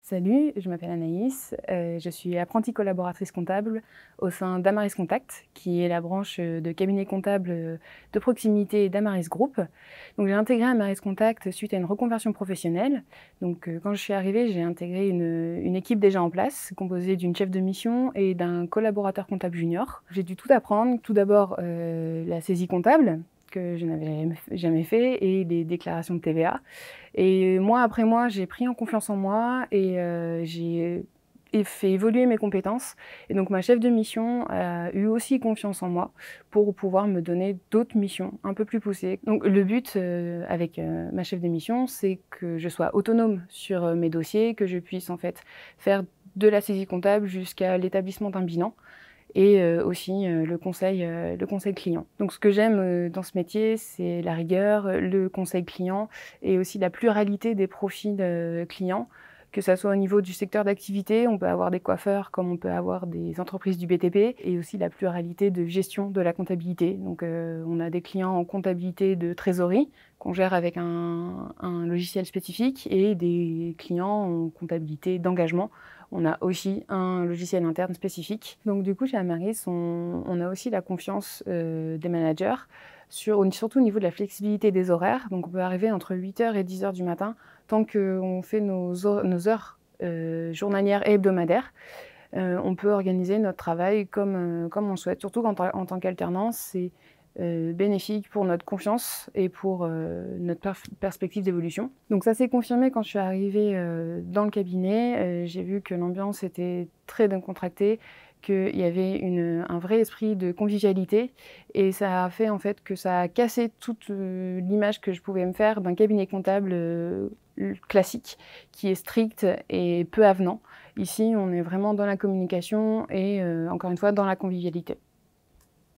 Salut, je m'appelle Anaïs, je suis apprentie collaboratrice comptable au sein d'Amaris Contact, qui est la branche de cabinet comptable de proximité d'Amaris Group. Donc j'ai intégré Amaris Contact suite à une reconversion professionnelle. Donc quand je suis arrivée, j'ai intégré une équipe déjà en place, composée d'une chef de mission et d'un collaborateur comptable junior. J'ai dû tout apprendre, tout d'abord la saisie comptable, que je n'avais jamais fait, et les déclarations de TVA. Et mois après mois, j'ai pris en confiance en moi et j'ai fait évoluer mes compétences. Et donc ma chef de mission a eu aussi confiance en moi pour pouvoir me donner d'autres missions un peu plus poussées. Donc le but avec ma chef de mission, c'est que je sois autonome sur mes dossiers, que je puisse en fait faire de la saisie comptable jusqu'à l'établissement d'un bilan et aussi le conseil client. Donc ce que j'aime dans ce métier, c'est la rigueur, le conseil client et aussi la pluralité des profils clients, que ça soit au niveau du secteur d'activité, on peut avoir des coiffeurs comme on peut avoir des entreprises du BTP, et aussi la pluralité de gestion de la comptabilité. Donc on a des clients en comptabilité de trésorerie qu'on gère avec un logiciel spécifique et des clients en comptabilité d'engagement. On a aussi un logiciel interne spécifique. Donc du coup, chez Amaris, on a aussi la confiance des managers, surtout au niveau de la flexibilité des horaires. Donc on peut arriver entre 8h et 10h du matin, tant qu'on fait nos heures journalières et hebdomadaires. On peut organiser notre travail comme on souhaite, surtout en tant qu'alternance. C'est bénéfique pour notre confiance et pour notre perspective d'évolution. Donc ça s'est confirmé quand je suis arrivée dans le cabinet. J'ai vu que l'ambiance était très décontractée, qu'il y avait un vrai esprit de convivialité, et ça a fait en fait que ça a cassé toute l'image que je pouvais me faire d'un cabinet comptable classique, qui est strict et peu avenant. Ici, on est vraiment dans la communication et encore une fois dans la convivialité.